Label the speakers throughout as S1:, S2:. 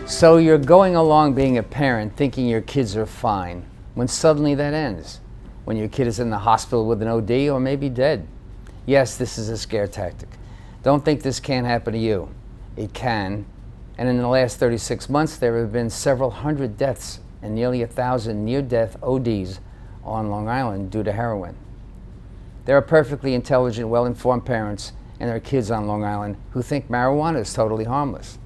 S1: So you're going along being a parent thinking your kids are fine, when suddenly that ends. When your kid is in the hospital with an OD or maybe dead. Yes, this is a scare tactic. Don't think this can't happen to you. It can. And in the last 36 months, there have been several hundred deaths and nearly 1,000 near-death ODs on Long Island due to heroin. There are perfectly intelligent, well-informed parents and their kids on Long Island who think marijuana is totally harmless.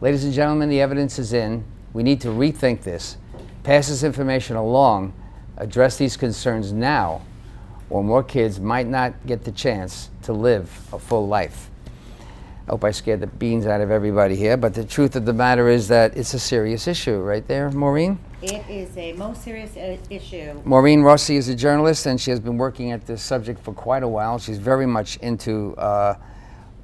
S1: Ladies and gentlemen, the evidence is in. We need to rethink this, pass this information along, address these concerns now, or more kids might not get the chance to live a full life. I hope I scared the beans out of everybody here, but the truth of the matter is that it's a serious issue, right there, Maureen?
S2: It is a most serious issue.
S1: Maureen Rossi is a journalist, and she has been working at this subject for quite a while. She's very much into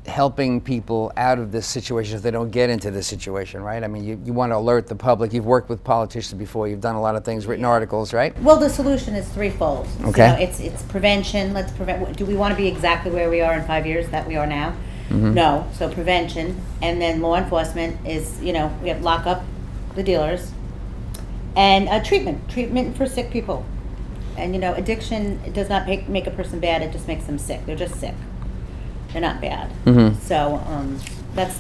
S1: helping people out of this situation if they don't get into this situation, right? I mean, you want to alert the public. You've worked with politicians before. You've done a lot of things, written articles, right?
S2: Well, the solution is threefold.
S1: Okay.
S2: So, it's prevention. Let's prevent. Do we want to be exactly where we are in 5 years that we are now? Mm-hmm. No. So prevention, and then law enforcement is, we have to lock up the dealers, and treatment for sick people. And addiction does not make a person bad. It just makes them sick. They're just sick. They're not bad. Mm-hmm. So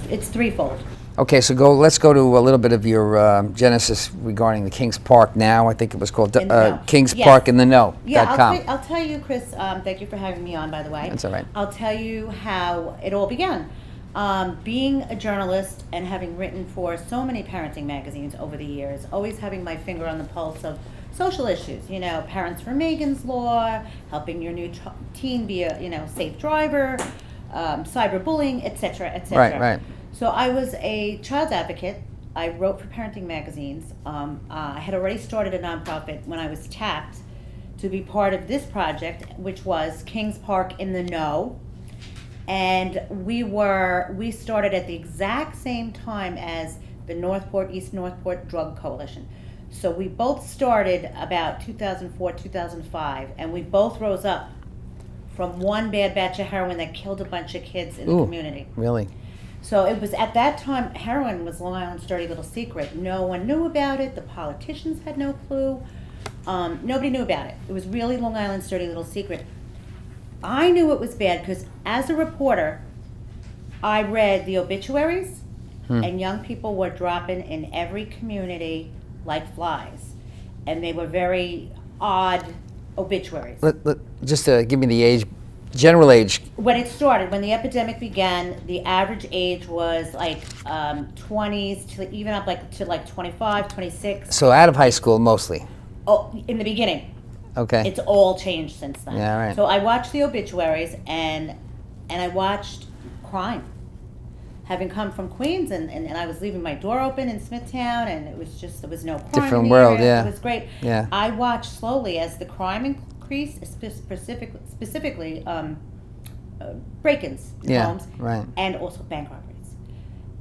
S2: it's threefold.
S1: Okay, so let's go to a little bit of your genesis regarding the Kings Park Now. I think it was called Kings Park in the Know.
S2: Yeah, I'll tell you, Chris, thank you for having me on, by the way.
S1: That's all right.
S2: I'll tell you how it all began. Being a journalist and having written for so many parenting magazines over the years, always having my finger on the pulse of social issues, Parents for Megan's Law, helping your new teen be a safe driver, cyberbullying, etc., etc.
S1: Right.
S2: So I was a child advocate. I wrote for parenting magazines. I had already started a nonprofit when I was tapped to be part of this project, which was Kings Park in the Know. And we started at the exact same time as the East Northport Drug Coalition. So we both started about 2004, 2005, and we both rose up from one bad batch of heroin that killed a bunch of kids in the community.
S1: Really?
S2: So it was at that time, heroin was Long Island's dirty little secret. No one knew about it. The politicians had no clue. Nobody knew about it. It was really Long Island's dirty little secret. I knew it was bad because as a reporter, I read the obituaries, and young people were dropping in every community like flies. And they were very odd obituaries.
S1: Just to give me the age, general age.
S2: When it started, when the epidemic began, the average age was like 20s to even up to 25, 26.
S1: So out of high school mostly.
S2: Oh, in the beginning.
S1: Okay.
S2: It's all changed since then.
S1: Yeah, right.
S2: So I watched the obituaries and I watched crime. Having come from Queens and I was leaving my door open in Smithtown and there was no crime.
S1: Different world,
S2: area.
S1: yeah.
S2: It was great.
S1: Yeah.
S2: I watched slowly as the crime increased, specifically break-ins to homes,
S1: right.
S2: and also bank robberies.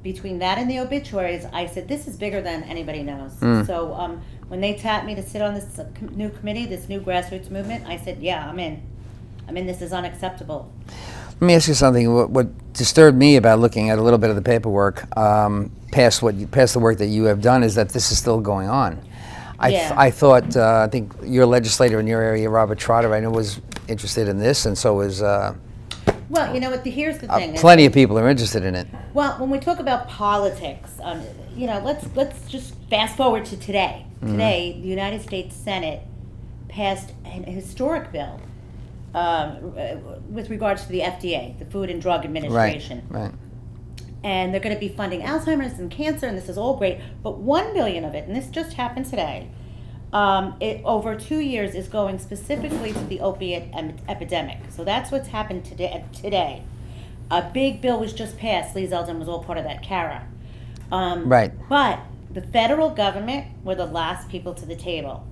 S2: Between that and the obituaries, I said, this is bigger than anybody knows. So when they tapped me to sit on this new committee, this new grassroots movement, I said, yeah, I'm in. This is unacceptable.
S1: Let me ask you something. What disturbed me about looking at a little bit of the paperwork, past the work that you have done, is that this is still going on. I thought, I think your legislator in your area, Robert Trotter, I know was interested in this, and so is.
S2: Well, you know what? Here's the thing.
S1: Plenty of people are interested in it.
S2: Well, when we talk about politics, let's just fast forward to today. Mm-hmm. Today, the United States Senate passed a historic bill with regards to the FDA, the Food and Drug Administration.
S1: Right.
S2: And they're going to be funding Alzheimer's and cancer, and this is all great. But $1 billion of it, and this just happened today, over 2 years is going specifically to the opiate epidemic. So that's what's happened today. A big bill was just passed. Lee Zeldin was all part of that, CARA.
S1: Right.
S2: But the federal government were the last people to the table.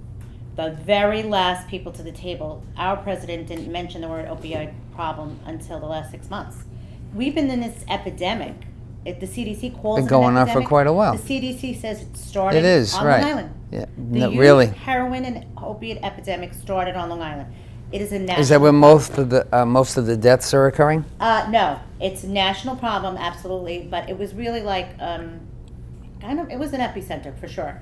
S2: The very last people to the table. Our president didn't mention the word opioid problem until the last 6 months. We've been in this epidemic. The CDC calls it an epidemic.
S1: Been going on for quite a while.
S2: The CDC says it started on Long Island.
S1: Yeah,
S2: the
S1: really.
S2: Heroin and opiate epidemic started on Long Island. It is a national.
S1: Is that where most of the deaths are occurring?
S2: No, it's a national problem, absolutely. But it was really like it was an epicenter for sure.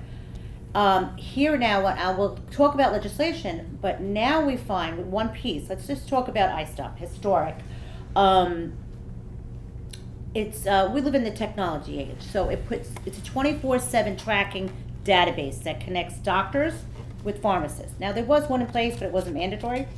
S2: Here now, I will talk about legislation, but now we find with one piece. Let's just talk about ISTOP, historic. It's we live in the technology age, so it's a 24/7 tracking database that connects doctors with pharmacists. Now there was one in place, but it wasn't mandatory.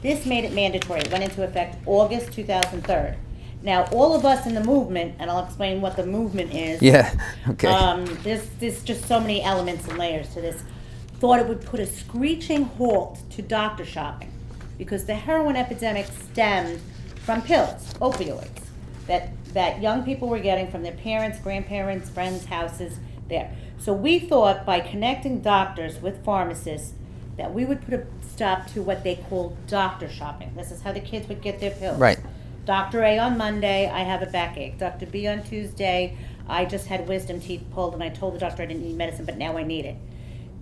S2: This made it mandatory. It went into effect August 2003. Now all of us in the movement, and I'll explain what the movement is.
S1: Yeah. Okay.
S2: There's just so many elements and layers to this. Thought it would put a screeching halt to doctor shopping because the heroin epidemic stemmed from pills, opioids, that young people were getting from their parents, grandparents, friends' houses there. So we thought by connecting doctors with pharmacists that we would put a stop to what they call doctor shopping. This is how the kids would get their pills.
S1: Right.
S2: Dr. A on Monday, I have a backache. Dr. B on Tuesday, I just had wisdom teeth pulled and I told the doctor I didn't need medicine, but now I need it.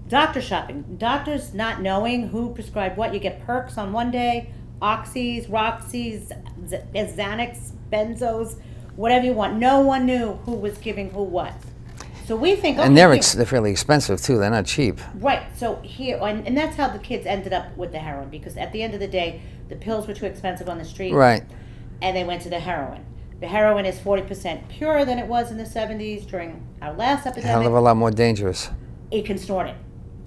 S2: Doctor shopping. Doctors not knowing who prescribed what. You get perks on one day, oxys, roxys, Xanax, benzos, whatever you want. No one knew who was giving who what. So we think,
S1: and they're fairly expensive too. They're not cheap.
S2: Right. So here, and that's how the kids ended up with the heroin, because at the end of the day, the pills were too expensive on the street.
S1: Right.
S2: And they went to the heroin. The heroin is 40% purer than it was in the 70s during our last epidemic.
S1: Hell of a lot more dangerous.
S2: You can snort it.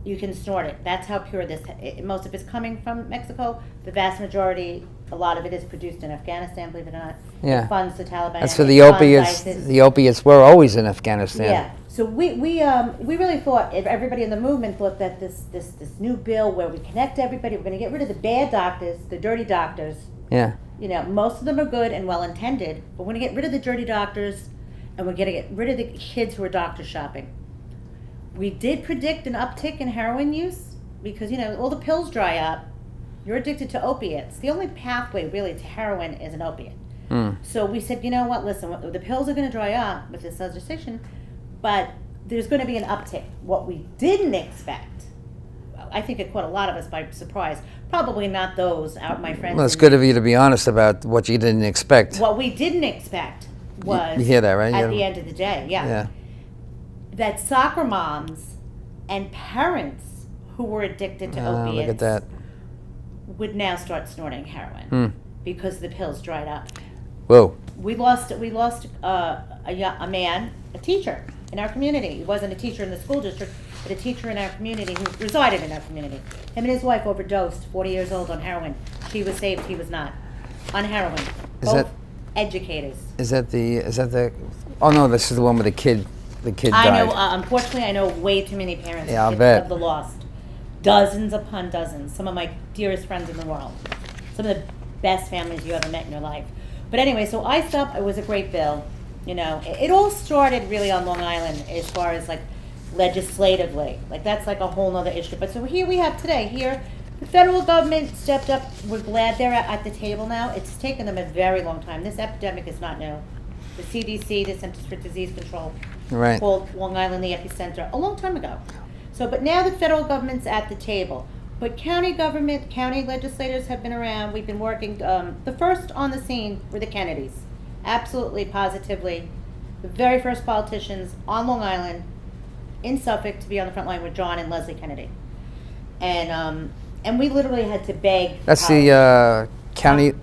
S2: You can snort it. That's how pure this. Most of it's coming from Mexico. The vast majority, a lot of it is produced in Afghanistan. Believe it or not.
S1: Yeah.
S2: It funds the Taliban.
S1: That's for the opiates. The opiates were always in Afghanistan.
S2: Yeah. So we really thought, if everybody in the movement thought that this new bill where we connect everybody, we're going to get rid of the bad doctors, the dirty doctors.
S1: Yeah.
S2: You know, most of them are good and well intended, but we're going to get rid of the dirty doctors, and we're going to get rid of the kids who are doctor shopping. We did predict an uptick in heroin use because, you know, all the pills dry up. You're addicted to opiates. The only pathway really to heroin is an opiate. So we said, you know what, listen, the pills are going to dry up with this legislation, but there's going to be an uptick. What we didn't expect, I think it caught a lot of us by surprise. Probably not those, my friends.
S1: Well, it's good of you to be honest about what you didn't expect.
S2: What we didn't expect was,
S1: you hear that, right?
S2: At the end of the day, yeah, that soccer moms and parents who were addicted to opiates,
S1: look at that,
S2: would now start snorting heroin because the pills dried up.
S1: Whoa.
S2: We lost a man, a teacher in our community. He wasn't a teacher in the school district, but a teacher in our community who resided in our community. Him and his wife overdosed, 40 years old, on heroin. She was saved, he was not. On heroin. Both educators.
S1: Is that the, oh no, this is the one with the kid died.
S2: I know, unfortunately, I know way too many parents
S1: I'll bet.
S2: of the lost. Dozens upon dozens. Some of my dearest friends in the world. Some of the best families you ever met in your life. But anyway, so ISTOP, it was a great bill. You know, it all started really on Long Island as far as like legislatively. Like that's like a whole nother issue. But so here we have today, here, the federal government stepped up. We're glad they're at the table now. It's taken them a very long time. This epidemic is not new. The CDC, the Centers for Disease Control, called Long Island the epicenter a long time ago. So, but now the federal government's at the table. But county government, county legislators have been around. We've been working. The first on the scene were the Kennedys. Absolutely, positively. The very first politicians on Long Island, in Suffolk, to be on the front line were John and Leslie Kennedy. And we literally had to beg.
S1: That's the county...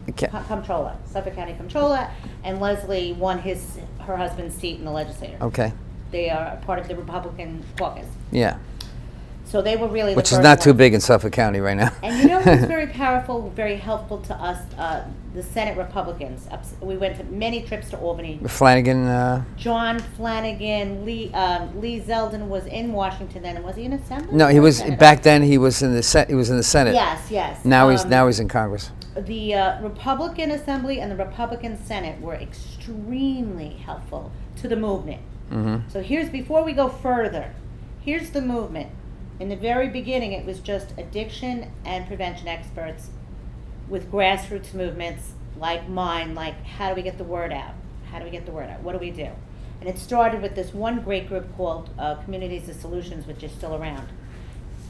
S2: Comptroller, Suffolk County Comptroller, and Leslie won her husband's seat in the legislature.
S1: Okay.
S2: They are part of the Republican caucus.
S1: Yeah.
S2: So they were really
S1: Which is not too big in Suffolk County right now.
S2: And you know who's very powerful, very helpful to us? The Senate Republicans. We went to many trips to Albany.
S1: Flanagan.
S2: John Flanagan, Lee Zeldin was in Washington then, and was he in Assembly?
S1: No, he was back then. He was in the Senate.
S2: Yes.
S1: Now he's in Congress.
S2: The Republican Assembly and the Republican Senate were extremely helpful to the movement.
S1: Mm-hmm.
S2: So before we go further, here's the movement. In the very beginning, it was just addiction and prevention experts with grassroots movements like mine, like how do we get the word out? How do we get the word out? What do we do? And it started with this one great group called Communities of Solutions, which is still around.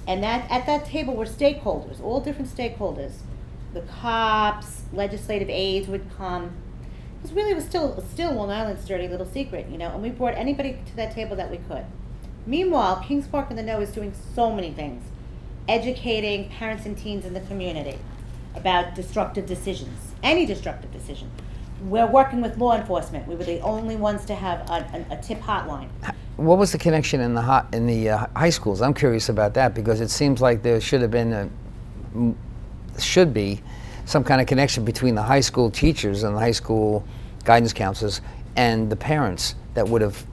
S2: And at that table were stakeholders, all different stakeholders. The cops, legislative aides would come. Because really, it was still Long Island's dirty little secret, you know. And we brought anybody to that table that we could. Meanwhile, Kings Park in the Know is doing so many things, educating parents and teens in the community about destructive decisions, any destructive decision. We're working with law enforcement. We were the only ones to have a tip hotline.
S1: What was the connection in the high schools? I'm curious about that because it seems like there should be some kind of connection between the high school teachers and the high school guidance counselors and the parents that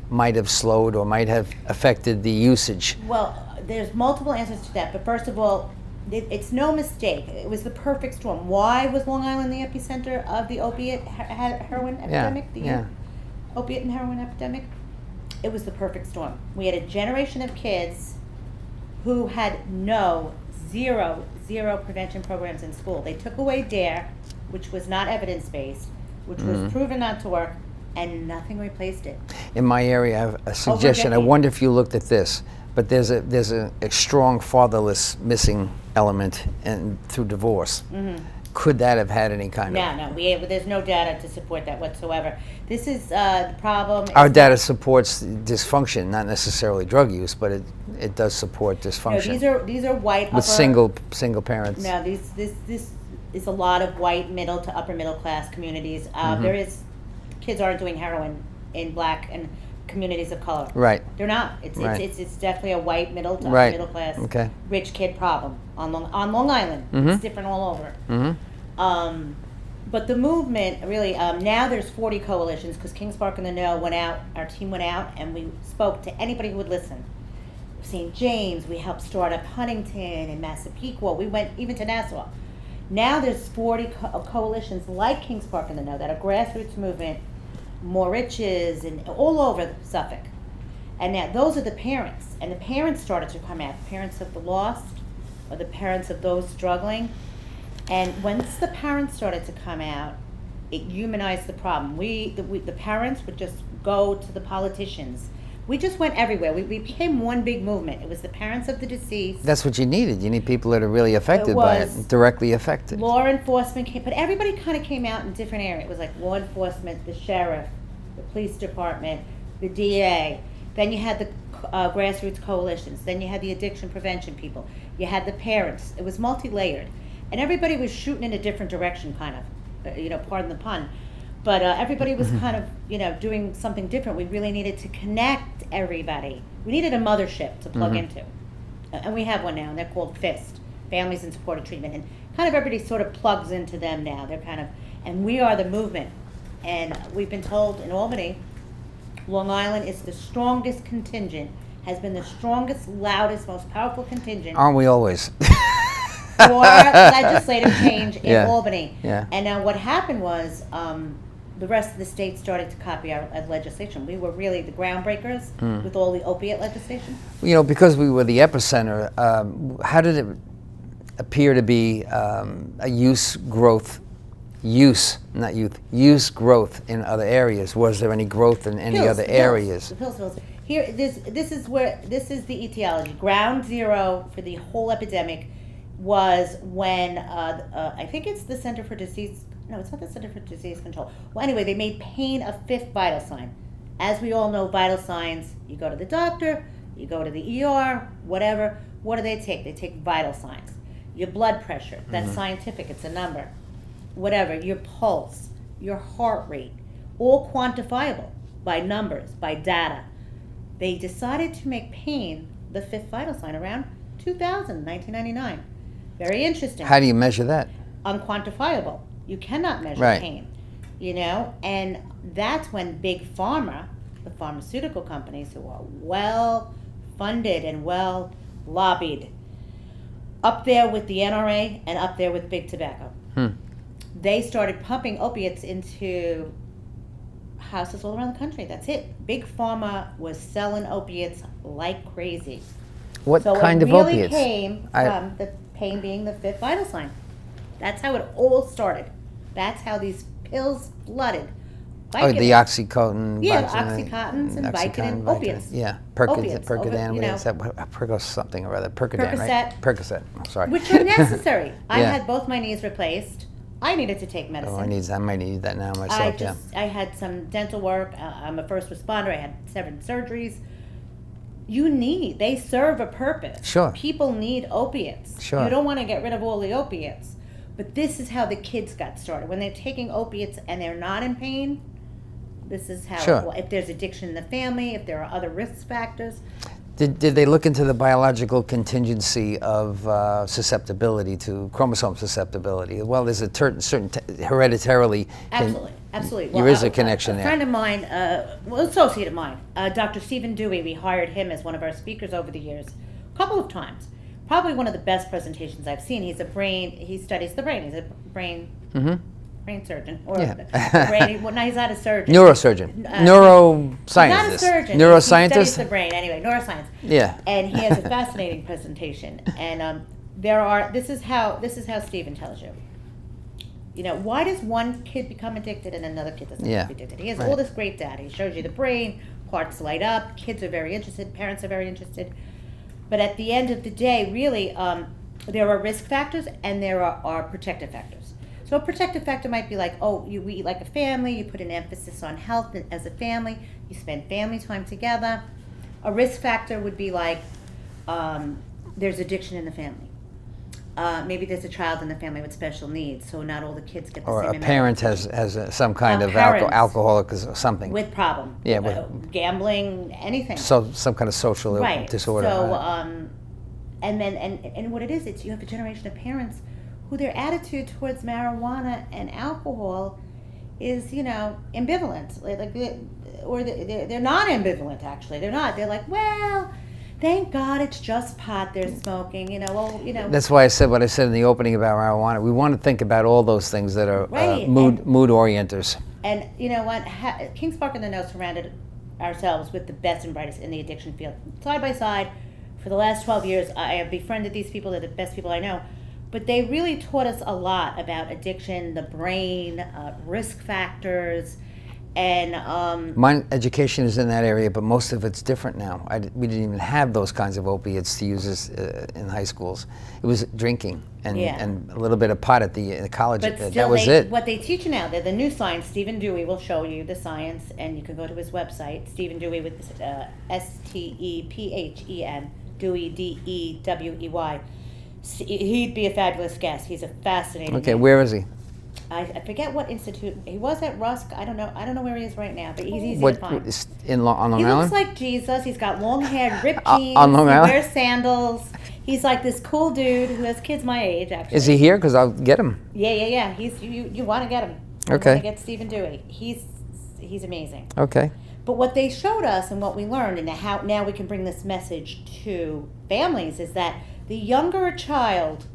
S1: might have slowed or might have affected the usage.
S2: Well, there's multiple answers to that, but first of all, it's no mistake. It was the perfect storm. Why was Long Island the epicenter of the heroin epidemic? Opiate and heroin epidemic? It was the perfect storm. We had a generation of kids who had zero prevention programs in school. They took away DARE, which was not evidence-based, which was proven not to work, and nothing replaced it.
S1: In my area, I have a suggestion. I wonder if you looked at this, but there's a strong fatherless missing element through divorce. Could that have had any kind of...
S2: No, there's no data to support that whatsoever. This is the problem.
S1: Our data supports dysfunction, not necessarily drug use, but it does support dysfunction.
S2: No, these are white
S1: with single parents.
S2: No, this is a lot of white middle to upper middle class communities. Kids aren't doing heroin in black and communities of color.
S1: Right.
S2: They're not. It's definitely a white middle to upper middle class rich kid problem on Long Island. It's different all over. But the movement really now there's 40 coalitions because Kings Park in the Know went out. Our team went out and we spoke to anybody who would listen. St. James, we helped start up Huntington and Massapequa. We went even to Nassau. Now there's 40 coalitions like Kings Park in the Know that are grassroots movement, more riches and all over Suffolk. And now those are the parents. And the parents started to come out, the parents of the lost or the parents of those struggling. And once the parents started to come out, it humanized the problem. The parents would just go to the politicians. We just went everywhere. We became one big movement. It was the parents of the deceased.
S1: That's what you needed. You need people that are really affected by it, directly affected.
S2: Law enforcement came, but everybody kind of came out in different areas. It was like law enforcement, the sheriff, the police department, the DA. Then you had the grassroots coalitions. Then you had the addiction prevention people. You had the parents. It was multi-layered. And everybody was shooting in a different direction, kind of, pardon the pun. But everybody was kind of, doing something different. We really needed to connect everybody. We needed a mothership to plug into. And we have one now, and they're called FIST, Families in Supportive Treatment. And kind of everybody sort of plugs into them now. They're kind of, and we are the movement. And we've been told in Albany, Long Island is the strongest contingent, has been the strongest, loudest, most powerful contingent.
S1: Aren't we always?
S2: For legislative change in Albany.
S1: Yeah.
S2: And now what happened was the rest of the state started to copy our legislation. We were really the groundbreakers with all the opiate legislation.
S1: Because we were the epicenter, how did it appear to be a use growth in other areas? Was there any growth in any other areas?
S2: The pills. Here, this is the etiology. Ground zero for the whole epidemic was when I think it's the Center for Disease. No, it's not the Center for Disease Control. Well, anyway, they made pain a fifth vital sign. As we all know, vital signs. You go to the doctor, you go to the ER, whatever. What do they take? They take vital signs. Your blood pressure. That's scientific. It's a number. Whatever. Your pulse, your heart rate, all quantifiable by numbers, by data. They decided to make pain the fifth vital sign around 2000, 1999. Very interesting.
S1: How do you measure that?
S2: Unquantifiable. You cannot measure pain, and that's when big pharma, the pharmaceutical companies who are well funded and well lobbied, up there with the NRA and up there with big tobacco. They started pumping opiates into houses all around the country. That's it. Big pharma was selling opiates like crazy.
S1: What kind of
S2: opiates? So it really
S1: opiates?
S2: came from the pain being the fifth vital sign. That's how it all started. That's how these pills flooded.
S1: Vicodin. The Oxycontin.
S2: Yeah, Oxycontins and Vicodin, opiates.
S1: Yeah, Percocet something or other. Percodan, right? Percocet. I'm sorry.
S2: Which are necessary. I had both my knees replaced. I needed to take medicine.
S1: I might need that now myself.
S2: I had some dental work. I'm a first responder. I had 7 surgeries. They serve a purpose.
S1: Sure.
S2: People need opiates.
S1: Sure.
S2: You don't want to get rid of all the opiates. But this is how the kids got started. When they're taking opiates and they're not in pain, this is how,
S1: Sure.
S2: If there's addiction in the family, if there are other risk factors.
S1: Did they look into the biological contingency of susceptibility to chromosome susceptibility? Well, there's a certain hereditarily.
S2: Absolutely.
S1: There is a connection there.
S2: A friend of mine, associate of mine, Dr. Stephen Dewey, we hired him as one of our speakers over the years, a couple of times. Probably one of the best presentations I've seen. He studies the brain. He's a brain surgeon. Or he's not a surgeon.
S1: Neurosurgeon. Neuroscientist.
S2: He's not a surgeon.
S1: Neuroscientist.
S2: He studies the brain, anyway, neuroscience.
S1: Yeah.
S2: And he has a fascinating presentation. And this is how Stephen tells you. Why does one kid become addicted and another kid doesn't become addicted? He has all this great data. He shows you the brain, parts light up, kids are very interested, parents are very interested. But at the end of the day, really, there are risk factors and there are protective factors. So a protective factor might be like, you eat like a family, you put an emphasis on health as a family, you spend family time together. A risk factor would be like, there's addiction in the family. Maybe there's a child in the family with special needs, so not all the kids get the same.
S1: Or a parent has some kind of alcoholic or something.
S2: With problem.
S1: Yeah.
S2: Gambling, anything.
S1: So some kind of social disorder.
S2: So, and what it is, you have a generation of parents who their attitude towards marijuana and alcohol is, ambivalent. Or they're not ambivalent, actually. They're not. They're like, well, thank God it's just pot they're smoking,
S1: That's why I said what I said in the opening about marijuana. We want to think about all those things that are mood orienters.
S2: And you know what? Kings Park and the No surrounded ourselves with the best and brightest in the addiction field. Side by side, for the last 12 years, I have befriended these people. They're the best people I know. But they really taught us a lot about addiction, the brain, risk factors, and
S1: my education is in that area, but most of it's different now. We didn't even have those kinds of opiates to use in high schools. It was drinking and a little bit of pot at the college.
S2: But still,
S1: that was it.
S2: What they teach you now, they're the new science. Stephen Dewey will show you the science, and you can go to his website, Stephen Dewey with Stephen Dewey, Dewey. He'd be a fabulous guest. He's a fascinating.
S1: Okay, where is he?
S2: I forget what institute he was at. Rusk. I don't know where he is right now, but he's easy to find.
S1: On Long Island?
S2: He looks like Jesus. He's got long hair, ripped jeans.
S1: On Long Island?
S2: He wears sandals. He's like this cool dude who has kids my age. Actually,
S1: is he here? Because I'll get him.
S2: Yeah. You want to get him?
S1: Okay.
S2: You want to get Stephen Dewey. He's amazing.
S1: Okay.
S2: But what they showed us and what we learned, and how now we can bring this message to families, is that the younger a child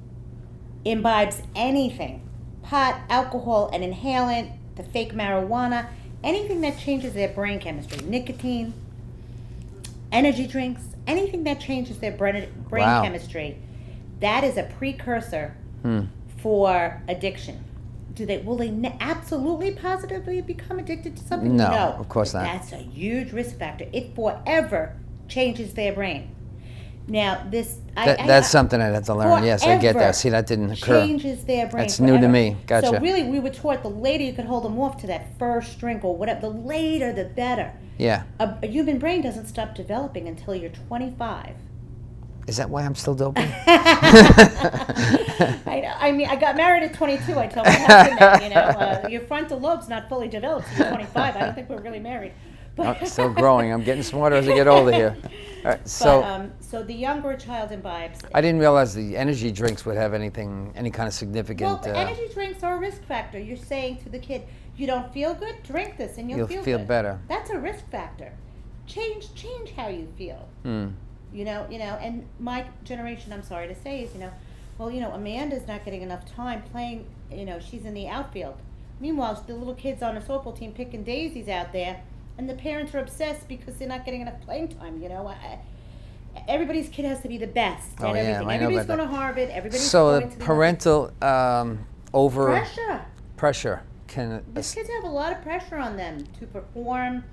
S2: imbibes anything, pot, alcohol, an inhalant, the fake marijuana, anything that changes their brain chemistry, nicotine, energy drinks, anything that changes their brain chemistry, that is a precursor for addiction. Will they absolutely positively become addicted to something?
S1: No, of course not.
S2: That's a huge risk factor. It forever changes their brain. Now, that's
S1: something I'd have to learn. Yes, I get that. See, that didn't occur.
S2: Changes their brain.
S1: That's new to me. Gotcha.
S2: So really, we were taught the later you could hold them off to that first drink or whatever, the later the better.
S1: Yeah.
S2: A human brain doesn't stop developing until you're 25.
S1: Is that why I'm still doping?
S2: I mean, I got married at 22. I told my husband that, your frontal lobe's not fully developed until you're 25. I don't think we're really married.
S1: I'm still growing. I'm getting smarter as I get older here. All right, so
S2: the younger a child imbibes.
S1: I didn't realize the energy drinks would have any kind of significant.
S2: Well, the energy drinks are a risk factor. You're saying to the kid, you don't feel good? Drink this and you'll feel good.
S1: Better.
S2: That's a risk factor. Change how you feel. And my generation, I'm sorry to say, is, Amanda's not getting enough time playing, she's in the outfield. Meanwhile, the little kids on the softball team picking daisies out there, and the parents are obsessed because they're not getting enough playing time, Everybody's kid has to be the best at everything. Everybody's going to Harvard, everybody's going to
S1: the parental pressure can...
S2: These kids have a lot of pressure on them to perform.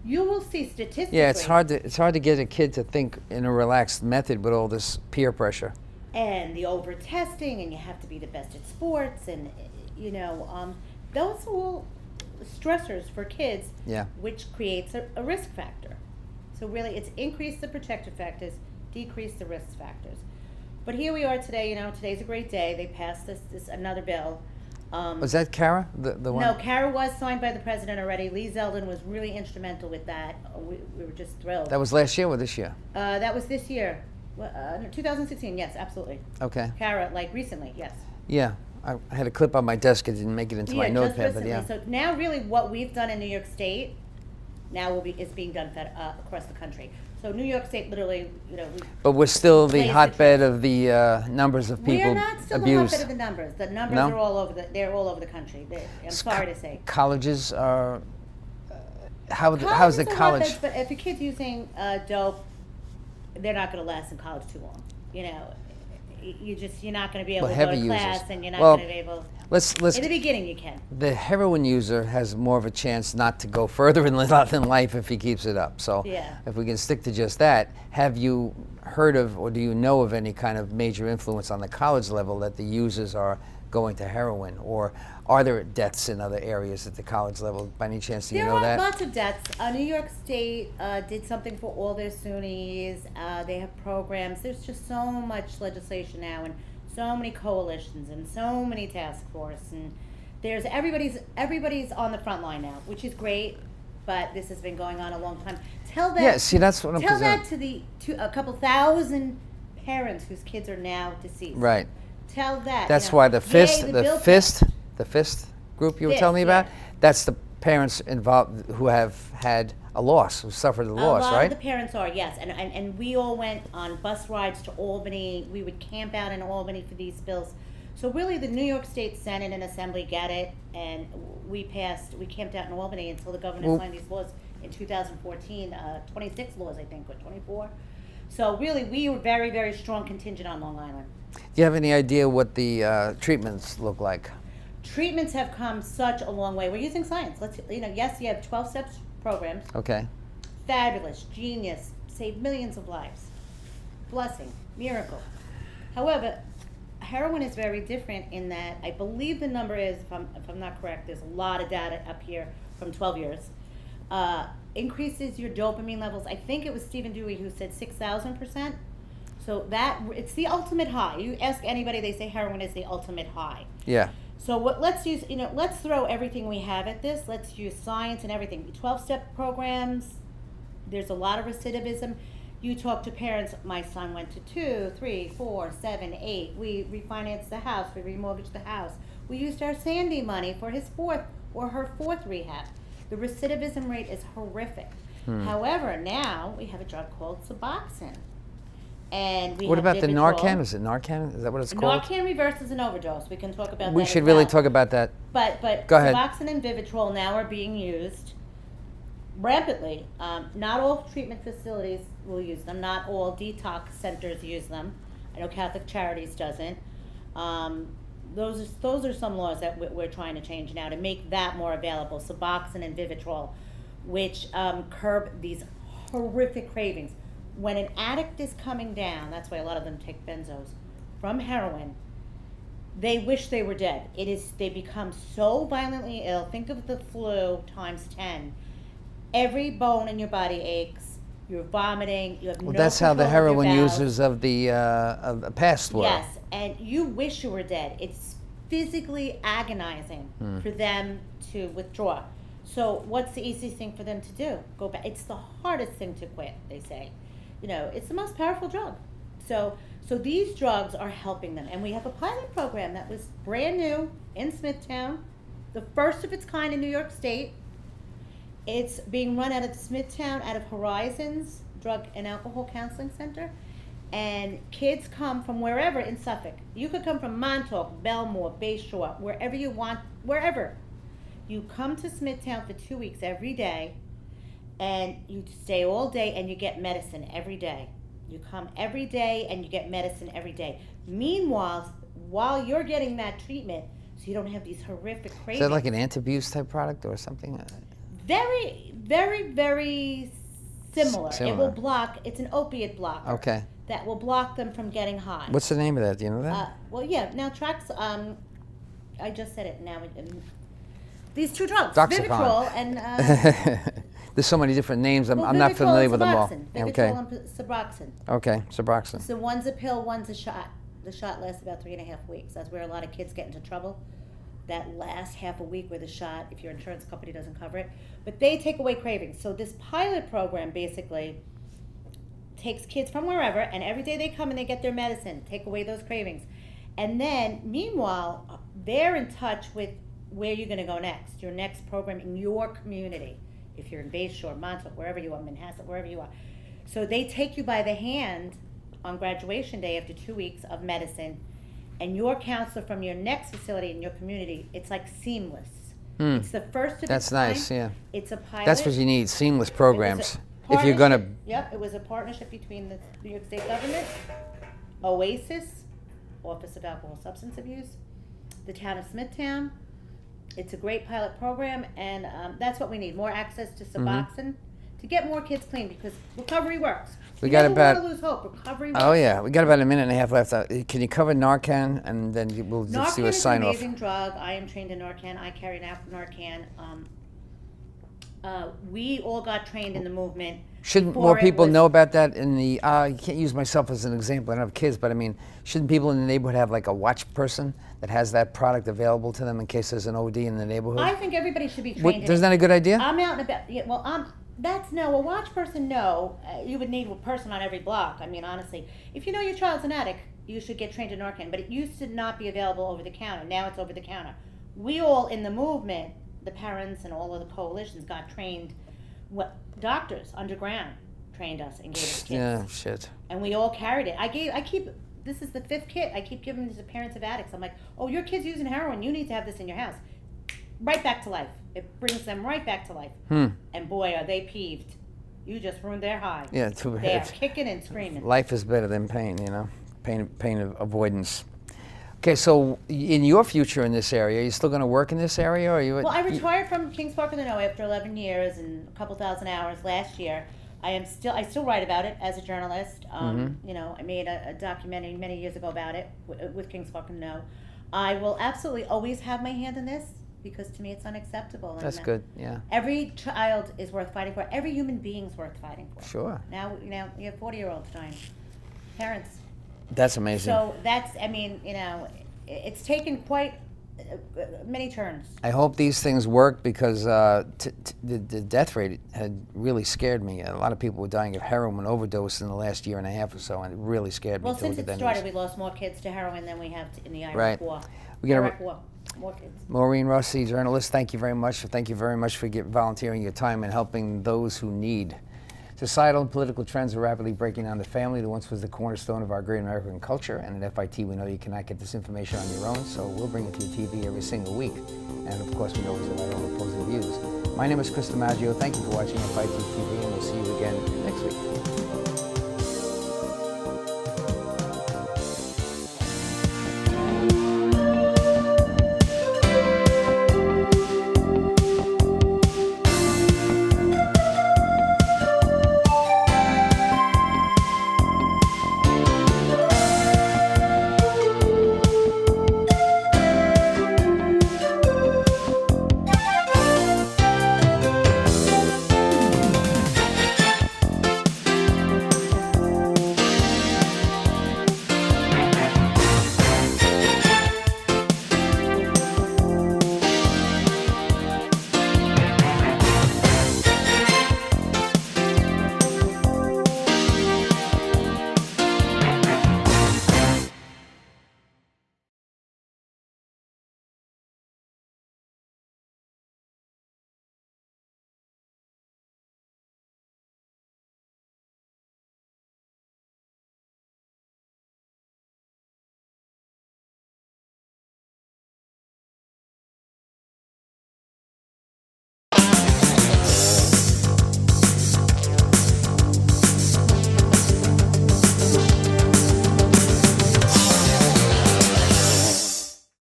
S2: You will see statistically.
S1: Yeah, it's hard to get a kid to think in a relaxed method with all this peer pressure.
S2: And the over-testing, and you have to be the best at sports, and those are all stressors for kids,
S1: Yeah.
S2: which creates a risk factor. So really, it's increase the protective factors, decrease the risk factors. But here we are today. Today's a great day. They passed this another bill.
S1: Was that Kara, the one?
S2: No, Kara was signed by the president already. Lee Zeldin was really instrumental with that. We were just thrilled.
S1: That was last year or this year?
S2: That was this year. 2016, yes, absolutely.
S1: Okay.
S2: Kara, recently, yes.
S1: Yeah. I had a clip on my desk. It didn't make it into my
S2: just
S1: notepad, but
S2: recently.
S1: yeah.
S2: So now really what we've done in New York State now is being done across the country. So New York State literally,
S1: But we're still the
S2: plays the
S1: hotbed of the numbers of
S2: we
S1: people
S2: are not still the
S1: abused.
S2: hotbed of the numbers. The numbers
S1: No?
S2: are all over they're all over the country. I'm sorry to say.
S1: Colleges are. How's the
S2: Colleges are
S1: college?
S2: hotbeds, but if your kid's using dope, they're not going to last in college too long. You're not going to be able
S1: Well,
S2: to go to
S1: heavy
S2: class,
S1: users.
S2: and you're not
S1: Well,
S2: going to be able.
S1: Let's
S2: In the beginning, you can.
S1: The heroin user has more of a chance not to go further in life if he keeps it up. So
S2: Yeah.
S1: if we can stick to just that, have you heard of or do you know of any kind of major influence on the college level that the users are going to heroin? Or are there deaths in other areas at the college level? By any chance, do you know that?
S2: There are lots of deaths. New York State did something for all their SUNYs. They have programs. There's just so much legislation now, and so many coalitions, and so many task force, and there's everybody's on the front line now, which is great. But this has been going on a long time. Tell that.
S1: Yeah, see, that's what I'm
S2: Tell
S1: concerned.
S2: that to a couple thousand parents whose kids are now deceased.
S1: Right.
S2: Tell that.
S1: That's why the
S2: bill
S1: FIST group you were
S2: FIST,
S1: telling me about,
S2: yeah.
S1: that's the parents involved who have had a loss, who suffered a loss,
S2: lot
S1: right?
S2: of the parents are, yes. And we all went on bus rides to Albany. We would camp out in Albany for these bills. So really the New York State Senate and Assembly get it, and we camped out in Albany until the governor signed these laws in 2014, 26 laws, I think, or 24. So really we were very, very strong contingent on Long Island.
S1: Do you have any idea what the treatments look like?
S2: Treatments have come such a long way. We're using science. Yes, you have 12 steps programs.
S1: Okay.
S2: Fabulous, genius, saved millions of lives. Blessing, miracle. However, heroin is very different in that I believe the number is, if I'm not correct, there's a lot of data up here from 12 years. Increases your dopamine levels. I think it was Stephen Dewey who said 6,000%. So it's the ultimate high. You ask anybody, they say heroin is the ultimate high.
S1: Yeah.
S2: So let's throw everything we have at this. Let's use science and everything. 12-step programs, there's a lot of recidivism. You talk to parents, my son went to 2, 3, 4, 7, 8. We refinanced the house, we remortgaged the house. We used our Sandy money for his fourth or her fourth rehab. The recidivism rate is horrific. However, now we have a drug called Suboxone. And
S1: What about the
S2: Vivitrol.
S1: Narcan? Is it Narcan? Is that what it's called?
S2: Narcan reverses an overdose. We can talk about that.
S1: We
S2: as
S1: should really
S2: well.
S1: talk about that.
S2: But
S1: Go ahead.
S2: Suboxone and Vivitrol now are being used rampantly. Not all treatment facilities will use them. Not all detox centers use them. I know Catholic Charities doesn't. Those are some laws that we're trying to change now to make that more available. Suboxone and Vivitrol, which curb these horrific cravings. When an addict is coming down, that's why a lot of them take benzos, from heroin, they wish they were dead. They become so violently ill. Think of the flu times 10. Every bone in your body aches. You're vomiting. You have no
S1: That's how the
S2: control of
S1: heroin
S2: your bowels.
S1: users of the past were.
S2: Yes, and you wish you were dead. It's physically agonizing for them to withdraw. So what's the easiest thing for them to do? Go back. It's the hardest thing to quit, they say. It's the most powerful drug. So these drugs are helping them. And we have a pilot program that was brand new in Smithtown, the first of its kind in New York State. It's being run out of Smithtown, out of Horizons Drug and Alcohol Counseling Center. And kids come from wherever in Suffolk. You could come from Montauk, Belmore, Bayshore, wherever you want, wherever. You come to Smithtown for 2 weeks every day. And you stay all day and you get medicine every day. You come every day and you get medicine every day. Meanwhile, while you're getting that treatment, so you don't have these horrific cravings.
S1: Is that like an anti-abuse type product or something?
S2: Very, very, very similar.
S1: Similar.
S2: It will block, it's an opiate blocker.
S1: Okay.
S2: That will block them from getting high.
S1: What's the name of that? Do you know that?
S2: Well, yeah, now Trax, I just said it now. These two drugs,
S1: Doxycontin.
S2: Vivitrol and
S1: There's so many different names. I'm
S2: well,
S1: not
S2: Vivitrol
S1: familiar
S2: and
S1: with them all.
S2: Suboxone.
S1: Okay.
S2: Vivitrol and Suboxone.
S1: Okay. Suboxone.
S2: So one's a pill, one's a shot. The shot lasts about 3.5 weeks. That's where a lot of kids get into trouble. That last half a week with a shot, if your insurance company doesn't cover it. But they take away cravings. So this pilot program basically takes kids from wherever, and every day they come and they get their medicine, take away those cravings. And then, meanwhile, they're in touch with where you're going to go next, your next program in your community. If you're in Bayshore, Montauk, wherever you are, Manhasset, wherever you are. So they take you by the hand on graduation day after 2 weeks of medicine, and your counselor from your next facility in your community, it's like seamless. It's the first of
S1: That's
S2: its kind.
S1: nice, yeah.
S2: It's a pilot.
S1: That's what you need, seamless programs.
S2: It was
S1: If you're going to...
S2: partnership. Yep, it was a partnership between the New York State government, OASIS, Office of Alcohol Substance Abuse, the town of Smithtown. It's a great pilot program, and that's what we need, more access to Suboxone to get more kids clean, because recovery works.
S1: We
S2: You
S1: got
S2: never
S1: about-
S2: want to lose hope. Recovery works.
S1: Oh, yeah. We got about a minute and a half left. Can you cover Narcan? And then we'll just do
S2: Narcan
S1: a
S2: is an
S1: sign-off.
S2: amazing drug. I am trained in Narcan. I carry Narcan. We all got trained in the movement.
S1: Shouldn't
S2: before
S1: more
S2: it
S1: people
S2: was-
S1: know about that in the, you can't use myself as an example, I don't have kids, but I mean, shouldn't people in the neighborhood have like a watch person that has that product available to them in case there's an OD in the neighborhood?
S2: I think everybody should be trained in
S1: Isn't that a good idea?
S2: I'm out and about. Yeah, well, that's no. A watch person, no. You would need a person on every block. I mean, honestly, if you know your child's an addict, you should get trained in Narcan. But it used to not be available over the counter. Now it's over the counter. We all in the movement, the parents and all of the coalitions, got trained. What doctors underground trained us and gave us kits.
S1: Yeah, shit.
S2: And we all carried it. This is the 5th kit. I keep giving this to parents of addicts. I'm like, oh, your kid's using heroin. You need to have this in your house. Right back to life. It brings them right back to life. And boy, are they peeved. You just ruined their high.
S1: Yeah, too bad.
S2: They're kicking and screaming.
S1: Life is better than pain, you know, pain avoidance. Okay, so in your future in this area, are you still going to work in this area, or are you?
S2: Well, I retired from Kings Park in the No after 11 years and a couple thousand hours last year. I still write about it as a journalist. You know, I made a documentary many years ago about it with Kings Park in the No. I will absolutely always have my hand in this, because to me it's unacceptable.
S1: That's good, yeah.
S2: Every child is worth fighting for. Every human being is worth fighting for.
S1: Sure.
S2: Now, you know, we have 40-year-olds dying. Parents.
S1: That's amazing.
S2: So that's, I mean, you know, it's taken quite many turns.
S1: I hope these things work, because the death rate had really scared me. A lot of people were dying of heroin overdose in the last year and a half or so, and it really scared me.
S2: Well,
S1: to
S2: since
S1: look
S2: it
S1: at
S2: started, we lost more kids to heroin than we have in the Iraq
S1: Right.
S2: War.
S1: We gotta-
S2: Iraq War, more kids.
S1: Maureen Rossi, journalist, thank you very much. Thank you very much for volunteering your time and helping those who need. Societal and political trends are rapidly breaking down the family that once was the cornerstone of our great American culture. And at FIT, we know you cannot get this information on your own, so we'll bring it to your TV every single week. And of course, we always have our own opposing views. My name is Chris DiMaggio. Thank you for watching FIT TV, and we'll see you again